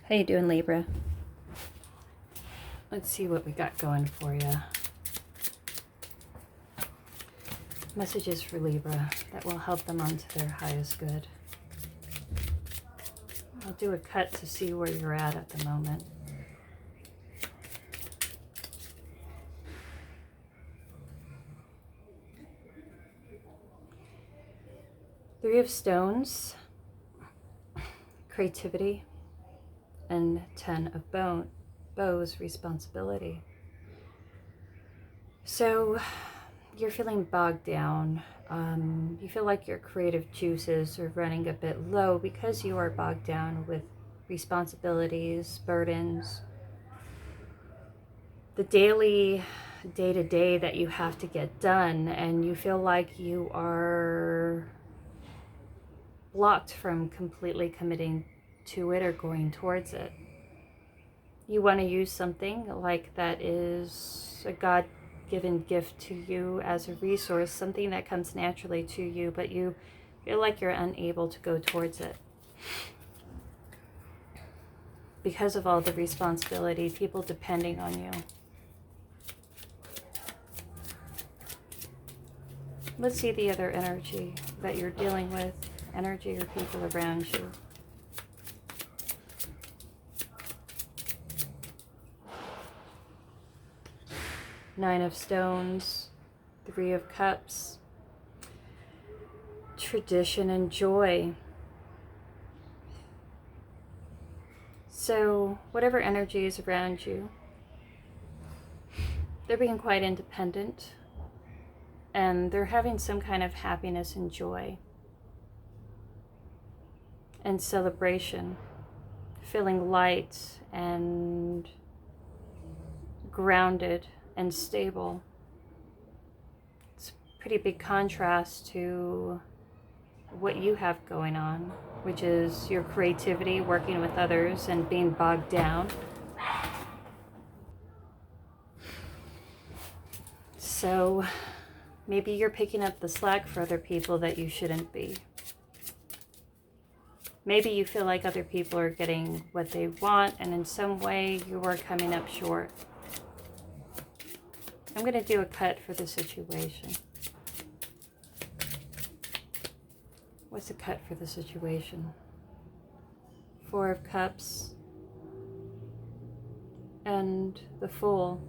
How you doing, Libra? Let's see what we got going for you. Messages for Libra that will help them onto their highest good. I'll do a cut to see where you're at the moment. Three of Stones, creativity, and 10 of bows, responsibility. So you're feeling bogged down. You feel like your creative juices are running a bit low because you are bogged down with responsibilities, burdens, the daily day-to-day that you have to get done, and you feel like you are blocked from completely committing to it or going towards it. You want to use something like that is a God-given gift to you as a resource, something that comes naturally to you, but you feel like you're unable to go towards it because of all the responsibility, people depending on you. Let's see the other energy that you're dealing with, energy or people around you. Nine of Stones, Three of Cups, tradition and joy. So whatever energy is around you, they're being quite independent and they're having some kind of happiness and joy and celebration, feeling light and grounded and stable. It's a pretty big contrast to what you have going on, which is your creativity, working with others, and being bogged down. So maybe you're picking up the slack for other people that you shouldn't be. Maybe you feel like other people are getting what they want, and in some way you are coming up short. I'm going to do a cut for the situation. What's the cut for the situation? Four of Cups and the Fool.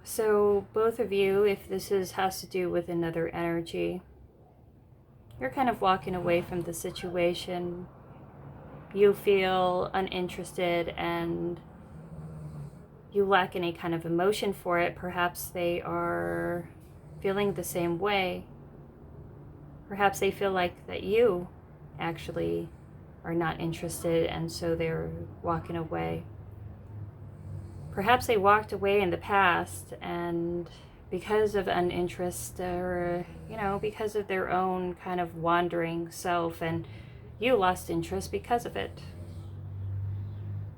So both of you, if this has to do with another energy, you're kind of walking away from the situation. You feel uninterested and you lack any kind of emotion for it. Perhaps they are feeling the same way. Perhaps they feel like that you actually are not interested and so they're walking away. Perhaps they walked away in the past and because of uninterest or, because of their own kind of wandering self, and you lost interest because of it.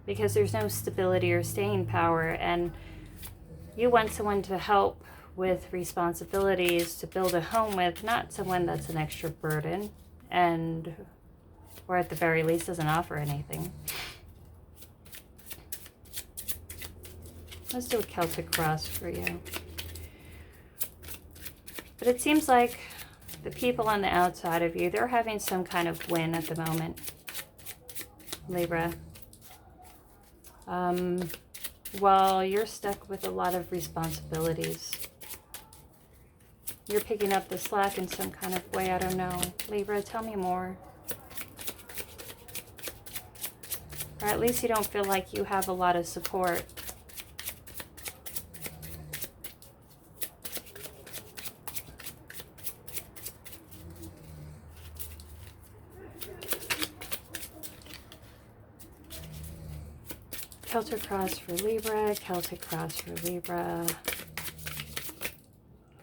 Because there's no stability or staying power, and you want someone to help with responsibilities to build a home with, not someone that's an extra burden and, or at the very least, doesn't offer anything. Let's do a Celtic cross for you. But it seems like the people on the outside of you, they're having some kind of win at the moment, Libra. While you're stuck with a lot of responsibilities. You're picking up the slack in some kind of way, I don't know. Libra, tell me more. Or at least you don't feel like you have a lot of support. Celtic cross for Libra, Celtic cross for Libra.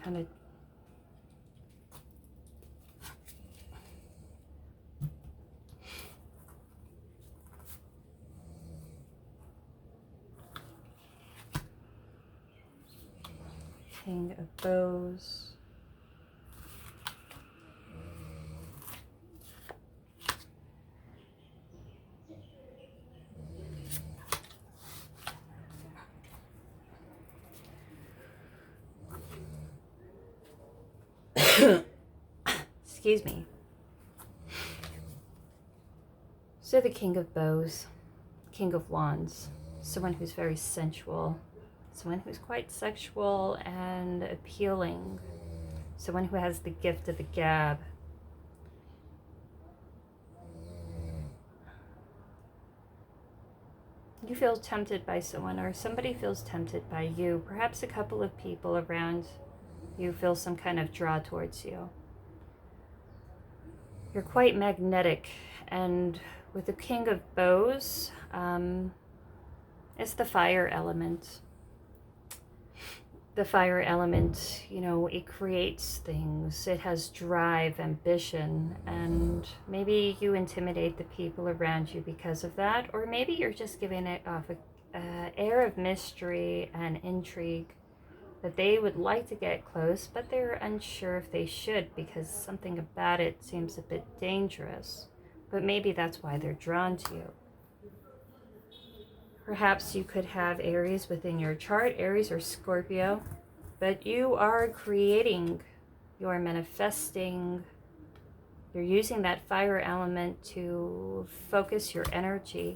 Kind of King of Bows. Excuse me. So the King of Bows, King of Wands, someone who's very sensual, someone who's quite sexual and appealing, someone who has the gift of the gab. You feel tempted by someone, or somebody feels tempted by you. Perhaps a couple of people around you feel some kind of draw towards you. You're quite magnetic, and with the King of Bows, it's the fire element. The fire element, you know, it creates things. It has drive, ambition, and maybe you intimidate the people around you because of that, or maybe you're just giving it off an air of mystery and intrigue that they would like to get close, but they're unsure if they should because something about it seems a bit dangerous. But maybe that's why they're drawn to you. Perhaps you could have Aries within your chart, Aries or Scorpio, but you are creating, you are manifesting, you're using that fire element to focus your energy.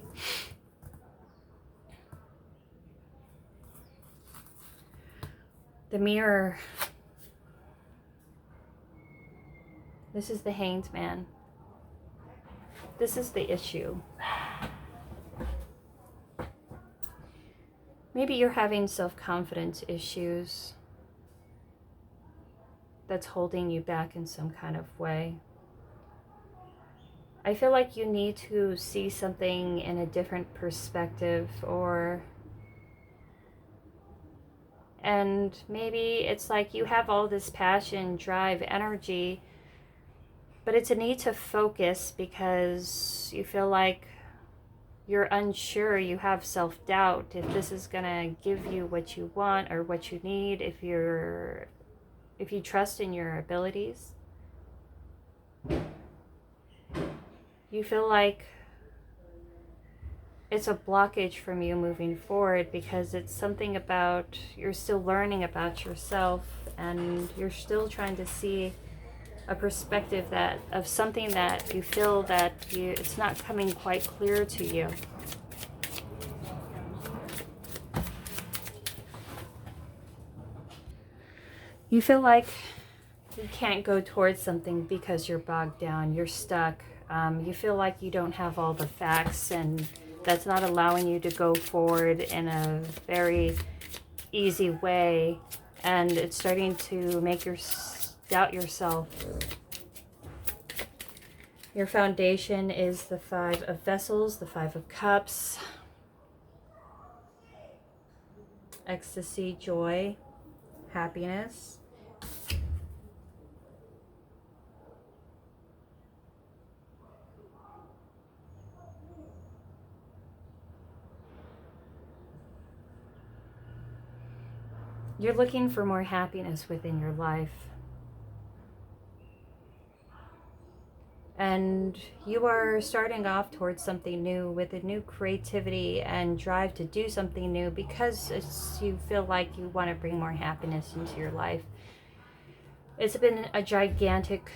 The Mirror. This is the Hanged Man. This is the issue. Maybe you're having self-confidence issues that's holding you back in some kind of way. I feel like you need to see something in a different perspective, and maybe it's like you have all this passion, drive, energy, but it's a need to focus because you feel like you're unsure, you have self-doubt if this is gonna give you what you want or what you need, if you trust in your abilities. You feel like it's a blockage from you moving forward because it's something about, you're still learning about yourself and you're still trying to see a perspective that of something that you feel that it's not coming quite clear to you. You feel like you can't go towards something because you're bogged down, you're stuck. You feel like you don't have all the facts, and that's not allowing you to go forward in a very easy way, and it's starting to make you doubt yourself. Your foundation is the Five of Vessels, the Five of Cups, ecstasy, joy, happiness. You're looking for more happiness within your life. And you are starting off towards something new with a new creativity and drive to do something new because you feel like you want to bring more happiness into your life. It's been a gigantic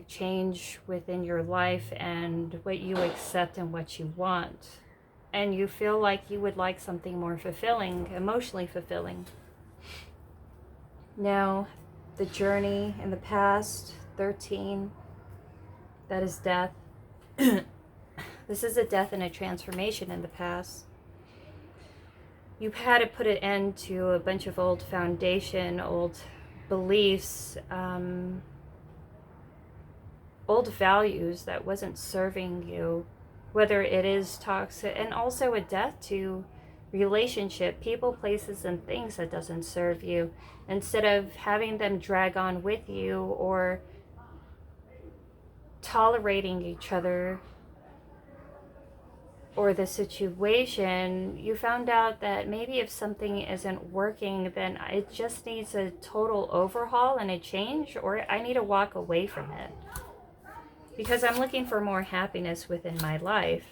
change within your life and what you accept and what you want. And you feel like you would like something more fulfilling, emotionally fulfilling. Now, the journey in the past, 13, that is death. This is a death and a transformation in the past. You've had to put an end to a bunch of old foundation, old beliefs, old values that wasn't serving you, whether it is toxic, and also a death to relationship, people, places, and things that doesn't serve you, instead of having them drag on with you or tolerating each other or the situation. You found out that maybe if something isn't working, then it just needs a total overhaul and a change, or I need to walk away from it because I'm looking for more happiness within my life.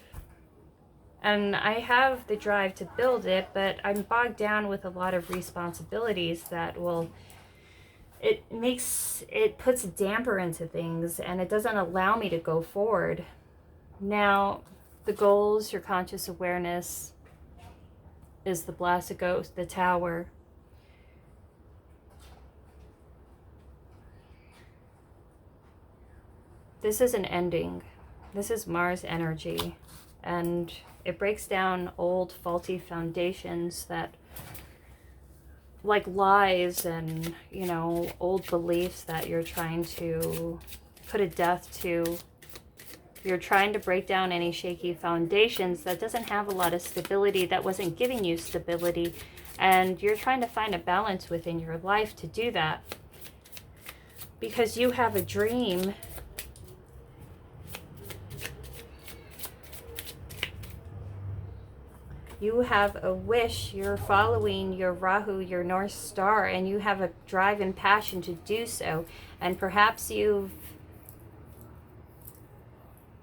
And I have the drive to build it, but I'm bogged down with a lot of responsibilities that will it puts a damper into things, and it doesn't allow me to go forward. Now, the goals, your conscious awareness is the blasted ghost, the tower. This is an ending. This is Mars energy, and it breaks down old faulty foundations that, like lies and, you know, old beliefs that you're trying to put a death to. You're trying to break down any shaky foundations that doesn't have a lot of stability, that wasn't giving you stability, and you're trying to find a balance within your life to do that. Because you have a dream. You have a wish, you're following your Rahu, your North Star, and you have a drive and passion to do so. And perhaps you've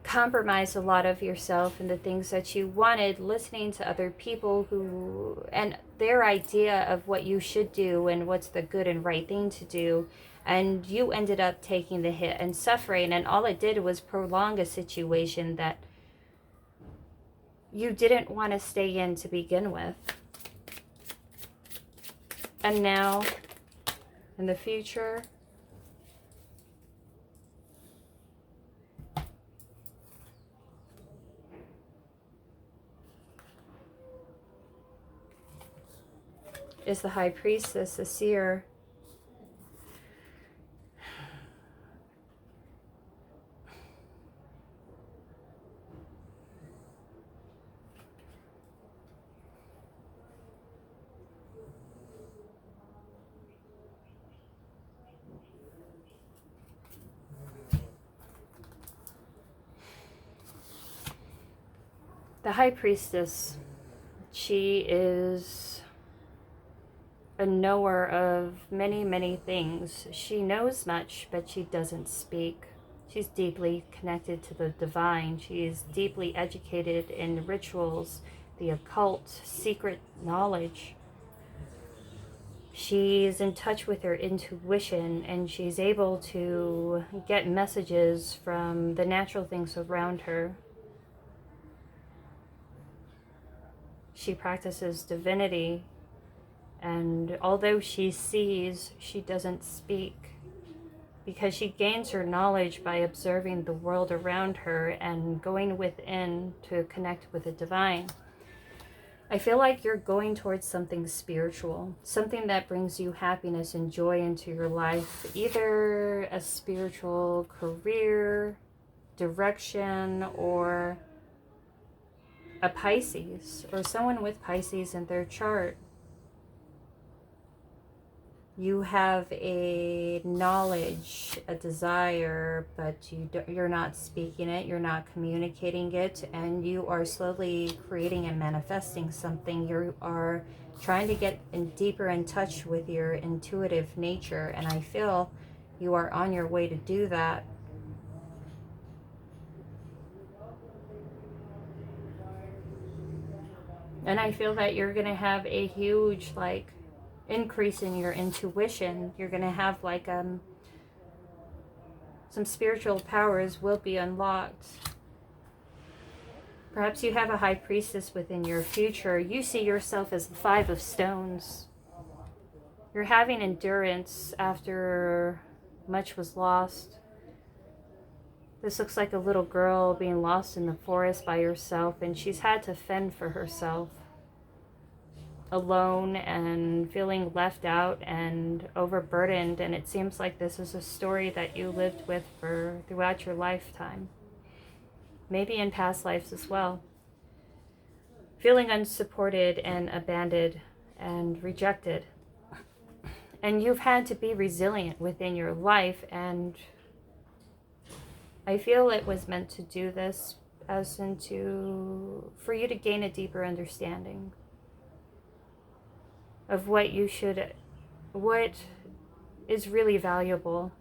compromised a lot of yourself and the things that you wanted, listening to other people who, and their idea of what you should do and what's the good and right thing to do. And you ended up taking the hit and suffering, and all it did was prolong a situation that you didn't want to stay in to begin with. And now, in the future, is the High Priestess, the seer. The High Priestess, she is a knower of many, many things. She knows much, but she doesn't speak. She's deeply connected to the divine. She is deeply educated in rituals, the occult, secret knowledge. She's in touch with her intuition, and she's able to get messages from the natural things around her. She practices divinity, and although she sees, she doesn't speak, because she gains her knowledge by observing the world around her and going within to connect with the divine. I feel like you're going towards something spiritual, something that brings you happiness and joy into your life, either a spiritual career, direction, or a Pisces, or someone with Pisces in their chart. You have a knowledge, a desire, but you're not speaking it, you're not communicating it, and you are slowly creating and manifesting something. You are trying to get deeper in touch with your intuitive nature, and I feel you are on your way to do that. And I feel that you're going to have a huge, like, increase in your intuition. You're going to have, like, some spiritual powers will be unlocked. Perhaps you have a High Priestess within your future. You see yourself as the Five of Stones. You're having endurance after much was lost. This looks like a little girl being lost in the forest by herself, and she's had to fend for herself, alone and feeling left out and overburdened. And it seems like this is a story that you lived with for throughout your lifetime, maybe in past lives as well. Feeling unsupported and abandoned and rejected. And you've had to be resilient within your life, and I feel it was meant to do this, as into for you to gain a deeper understanding of what is really valuable.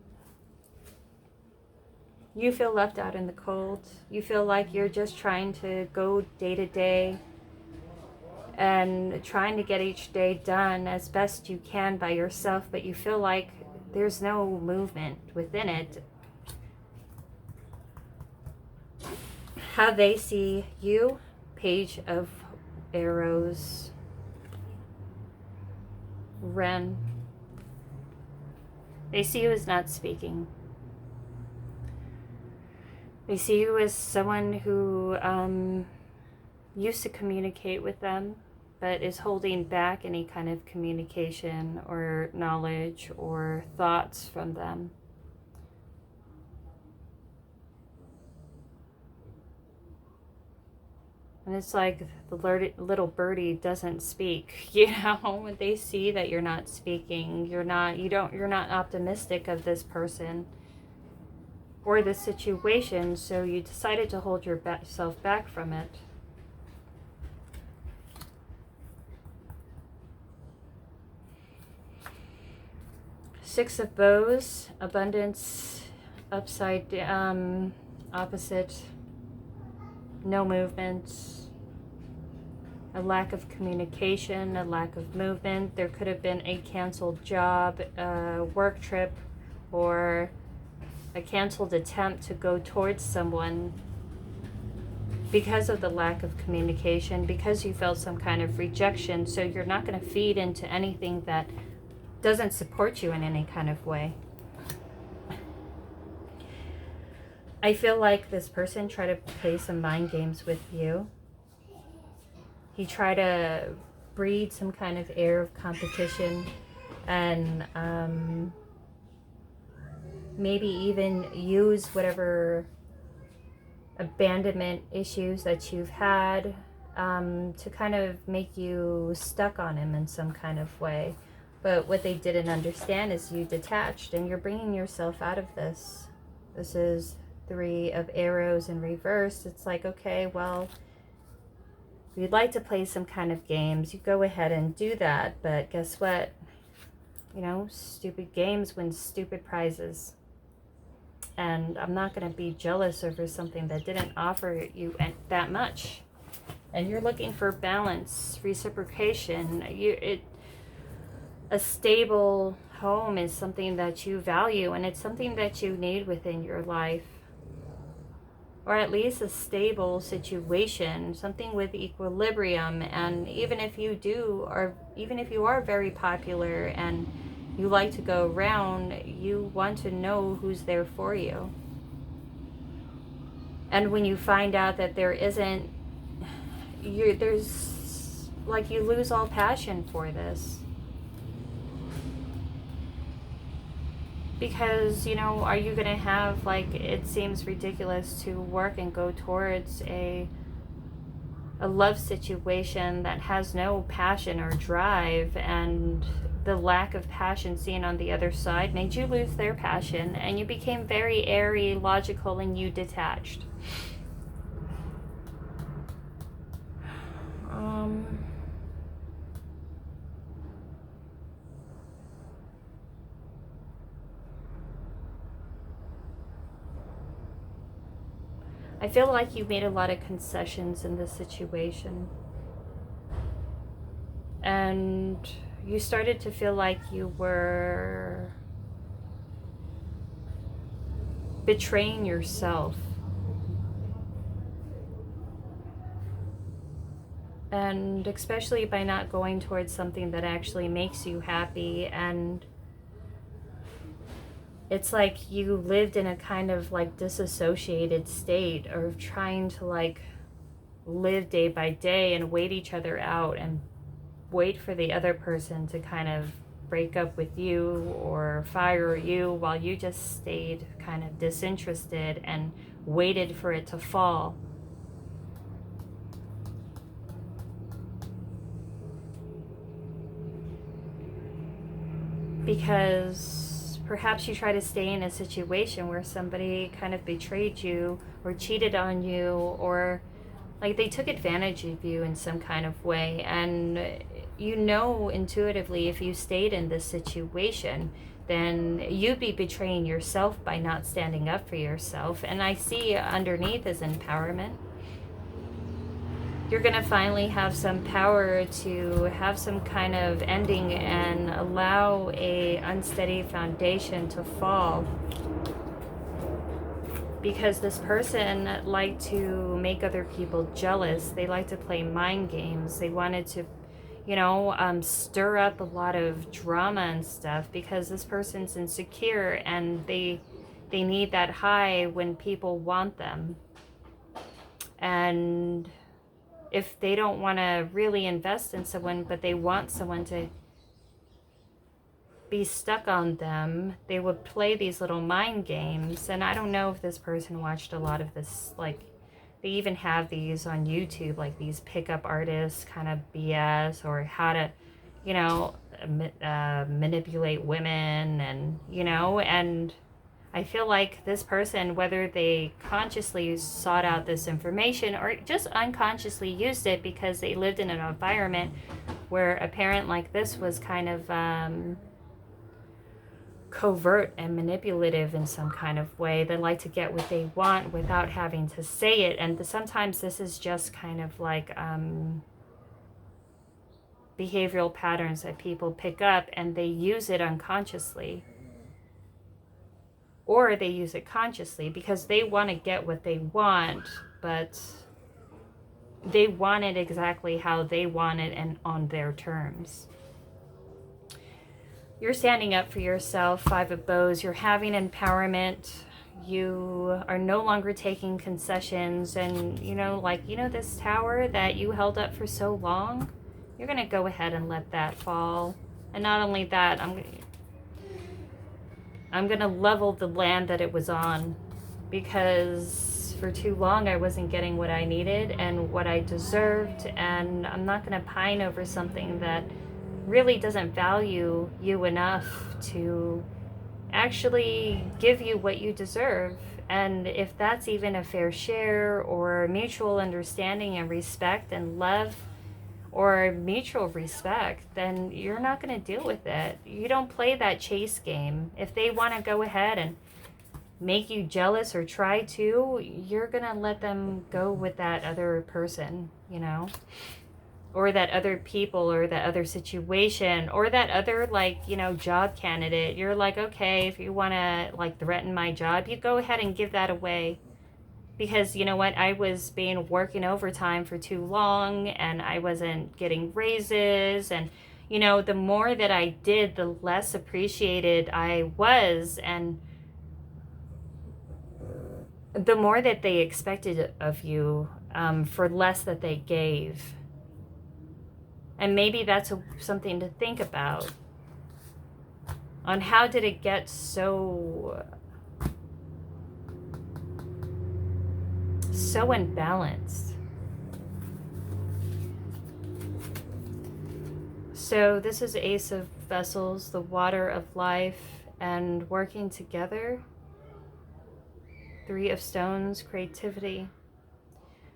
You feel left out in the cold. You feel like you're just trying to go day to day and trying to get each day done as best you can by yourself, but you feel like there's no movement within it. How they see you, Page of Arrows, Ren. They see you as not speaking. They see you as someone who used to communicate with them, but is holding back any kind of communication or knowledge or thoughts from them. And it's like the little birdie doesn't speak, you know, when they see that you're not speaking, you're not optimistic of this person or this situation, so you decided to hold yourself back from it. Six of Bows, abundance, upside down, opposite, no movement, a lack of communication, a lack of movement. There could have been a canceled job, a work trip, or a canceled attempt to go towards someone because of the lack of communication, because you felt some kind of rejection. So you're not going to feed into anything that doesn't support you in any kind of way. I feel like this person tried to play some mind games with you. He tried to breed some kind of air of competition and maybe even use whatever abandonment issues that you've had to kind of make you stuck on him in some kind of way. But what they didn't understand is you detached and you're bringing yourself out of this. This is Three of Arrows in reverse. It's like, okay, well, if you'd like to play some kind of games, you go ahead and do that. But guess what? You know, stupid games win stupid prizes. And I'm not going to be jealous over something that didn't offer you that much. And you're looking for balance, reciprocation. A stable home is something that you value, and it's something that you need within your life. Or at least a stable situation, something with equilibrium. And even if you are very popular and you like to go around, you want to know who's there for you. And when you find out that there isn't, there's like, you lose all passion for this. Because, you know, are you going to have, like, it seems ridiculous to work and go towards a love situation that has no passion or drive, and the lack of passion seen on the other side made you lose their passion, and you became very airy, logical, and you detached. I feel like you've made a lot of concessions in this situation. And you started to feel like you were betraying yourself. And especially by not going towards something that actually makes you happy. And it's like you lived in a kind of like disassociated state of trying to like live day by day and wait each other out and wait for the other person to kind of break up with you or fire you, while you just stayed kind of disinterested and waited for it to fall. Because perhaps you try to stay in a situation where somebody kind of betrayed you or cheated on you, or like they took advantage of you in some kind of way. And you know intuitively, if you stayed in this situation, then you'd be betraying yourself by not standing up for yourself. And I see underneath is empowerment. you're going to finally have some power to have some kind of ending and allow a unsteady foundation to fall. Because this person liked to make other people jealous. They like to play mind games. They wanted to, you know, stir up a lot of drama and stuff, because this person's insecure and they need that high when people want them. And if they don't want to really invest in someone, but they want someone to be stuck on them, they would play these little mind games. And I don't know if this person watched a lot of this, like they even have these on YouTube, like these pickup artists kind of BS, or how to, you know, manipulate women, and, you know, and I feel like this person, whether they consciously sought out this information or just unconsciously used it because they lived in an environment where a parent like this was kind of covert and manipulative in some kind of way. They like to get what they want without having to say it. And sometimes this is just kind of like behavioral patterns that people pick up, and they use it unconsciously. Or they use it consciously because they want to get what they want, but they want it exactly how they want it and on their terms. You're standing up for yourself, Five of Bows. You're having empowerment. You are no longer taking concessions. And, you know, like, you know, this tower that you held up for so long, you're going to go ahead and let that fall. And not only that, I'm going to level the land that it was on, because for too long I wasn't getting what I needed and what I deserved. And I'm not going to pine over something that really doesn't value you enough to actually give you what you deserve. And if that's even a fair share or mutual understanding and respect and love or mutual respect, then you're not going to deal with it. You don't play that chase game. If they want to go ahead and make you jealous or try to, you're going to let them go with that other person, you know, or that other people, or that other situation, or that other, like, you know, job candidate. You're like, okay, if you want to like threaten my job, you go ahead and give that away. Because, you know what, I was working overtime for too long, and I wasn't getting raises. And, you know, the more that I did, the less appreciated I was. And the more that they expected of you for less that they gave. And maybe that's something to think about. On how did it get so unbalanced? So this is Ace of Vessels, the water of life, and working together. Three of Stones, creativity.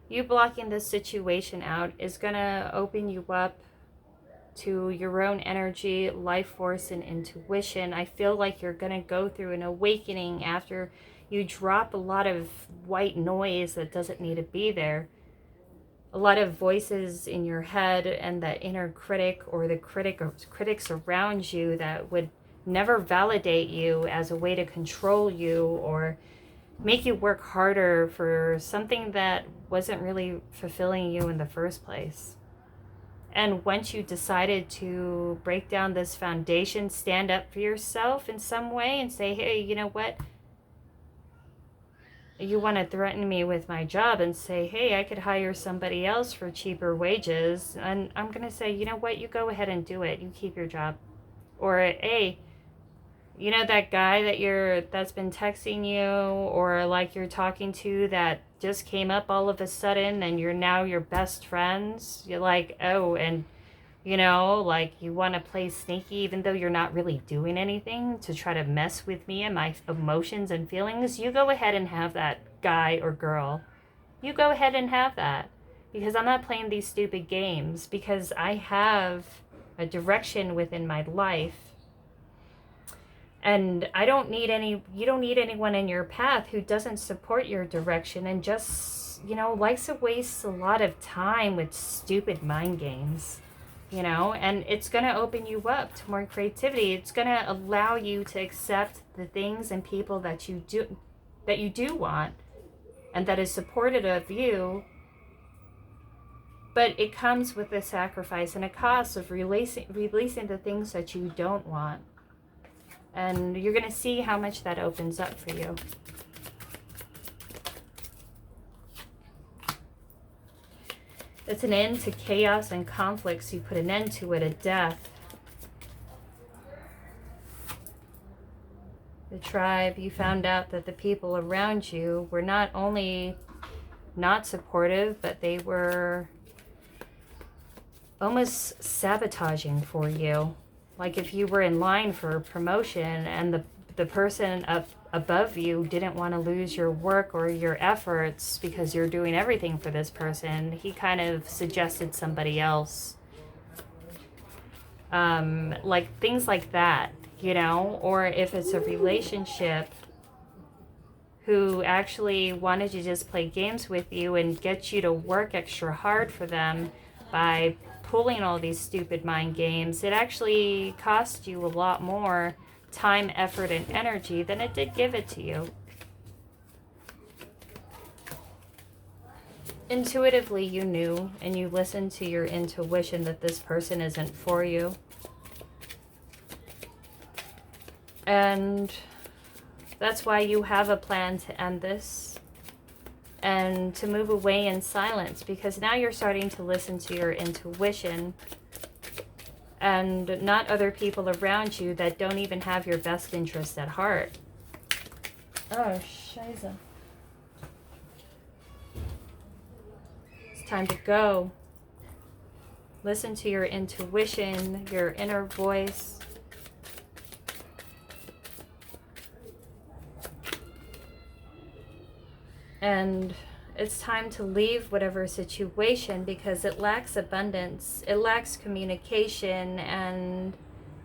You blocking this situation out is going to open you up to your own energy, life force, and intuition. I feel like you're going to go through an awakening after you drop a lot of white noise that doesn't need to be there. A lot of voices in your head and that inner critic, or the critics around you that would never validate you as a way to control you or make you work harder for something that wasn't really fulfilling you in the first place. And once you decided to break down this foundation, stand up for yourself in some way and say, hey, you know what? You want to threaten me with my job and say, hey, I could hire somebody else for cheaper wages. And I'm going to say, you know what? You go ahead and do it. You keep your job. Or, hey, you know that guy that's been texting you, or like you're talking to, that just came up all of a sudden and you're now your best friends? You're like, oh, and you know, like you want to play sneaky even though you're not really doing anything to try to mess with me and my emotions and feelings. You go ahead and have that guy or girl. You go ahead and have that, because I'm not playing these stupid games, because I have a direction within my life. And you don't need anyone in your path who doesn't support your direction and just you know, likes to waste a lot of time with stupid mind games, you know, and it's going to open you up to more creativity. It's going to allow you to accept the things and people that you do want and that is supportive of you. But it comes with a sacrifice and a cost of releasing the things that you don't want. And you're going to see how much that opens up for you. It's an end to chaos and conflicts. You put an end to it, a death. The tribe, you found out that the people around you were not only not supportive, but they were almost sabotaging for you. Like if you were in line for a promotion and the person up above you didn't want to lose your work or your efforts because you're doing everything for this person, he kind of suggested somebody else. Like things like that, you know, or if it's a relationship who actually wanted to just play games with you and get you to work extra hard for them by pulling all these stupid mind games, it actually cost you a lot more time, effort, and energy than it did give it to you. Intuitively, you knew and you listened to your intuition that this person isn't for you. And that's why you have a plan to end this and to move away in silence, because now you're starting to listen to your intuition and not other people around you that don't even have your best interest at heart. Oh, scheiße. It's time to go. Listen to your intuition, your inner voice. And it's time to leave whatever situation because it lacks abundance, it lacks communication, and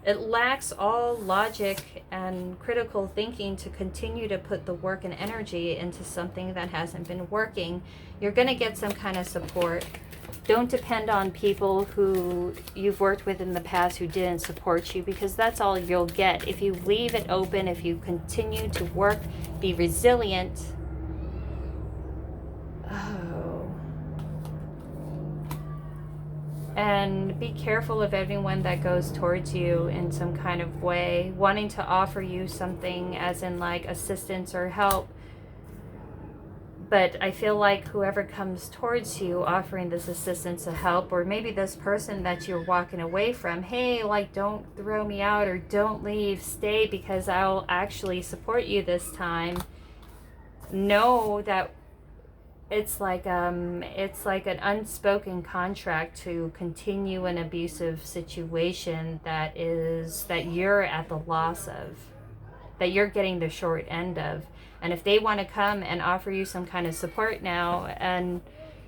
it lacks all logic and critical thinking to continue to put the work and energy into something that hasn't been working. You're going to get some kind of support. Don't depend on people who you've worked with in the past who didn't support you, because that's all you'll get. If you leave it open, if you continue to work, be resilient. And be careful of everyone that goes towards you in some kind of way, wanting to offer you something as in like assistance or help. But I feel like whoever comes towards you offering this assistance or help, or maybe this person that you're walking away from, hey, like, don't throw me out or don't leave, stay because I'll actually support you this time. Know that it's like an unspoken contract to continue an abusive situation that you're at the loss of, that you're getting the short end of. And if they want to come and offer you some kind of support now, and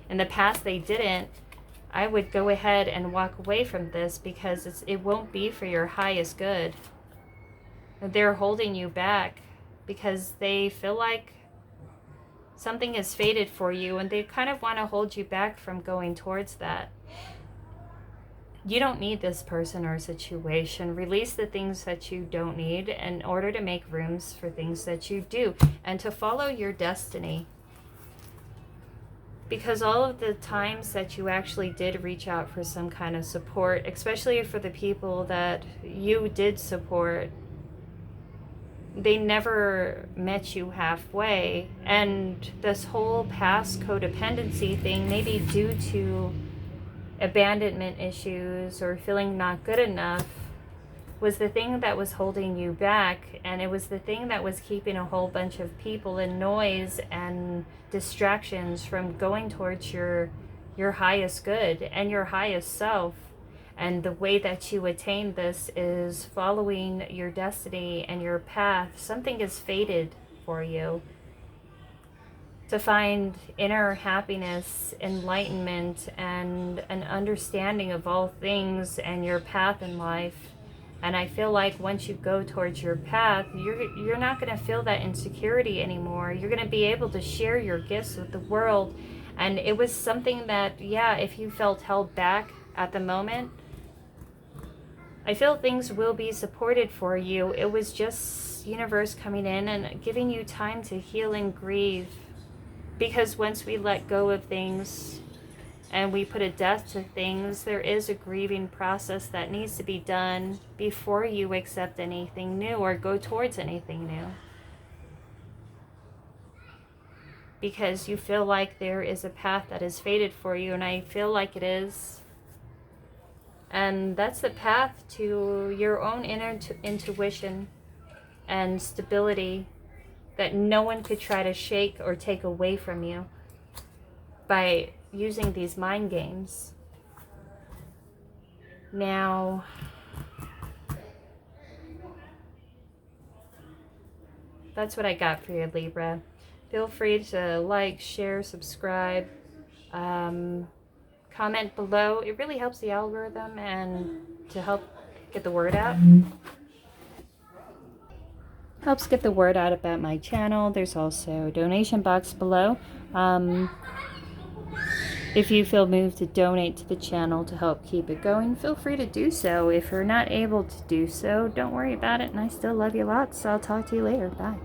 in the past they didn't, I would go ahead and walk away from this, because it won't be for your highest good. They're holding you back because they feel like something is fated for you, and they kind of want to hold you back from going towards that. You don't need this person or situation. Release the things that you don't need in order to make rooms for things that you do, and to follow your destiny. Because all of the times that you actually did reach out for some kind of support, especially for the people that you did support, they never met you halfway. And this whole past codependency thing, maybe due to abandonment issues or feeling not good enough, was the thing that was holding you back. And it was the thing that was keeping a whole bunch of people and noise and distractions from going towards your highest good and your highest self. And the way that you attain this is following your destiny and your path. Something is fated for you to find inner happiness, enlightenment, and an understanding of all things and your path in life. And I feel like once you go towards your path, you're not going to feel that insecurity anymore. You're going to be able to share your gifts with the world. And it was something that, yeah, if you felt held back at the moment, I feel things will be supported for you. It was just universe coming in and giving you time to heal and grieve. Because once we let go of things and we put a death to things, there is a grieving process that needs to be done before you accept anything new or go towards anything new. Because you feel like there is a path that is fated for you, and I feel like it is. And that's the path to your own inner intuition and stability that no one could try to shake or take away from you by using these mind games. Now, that's what I got for you, Libra. Feel free to like, share, subscribe, comment below. It really helps the algorithm and to help get the word out. Helps get the word out about my channel. There's also a donation box below. If you feel moved to donate to the channel to help keep it going, feel free to do so. If you're not able to do so, don't worry about it, and I still love you lots. So I'll talk to you later. Bye.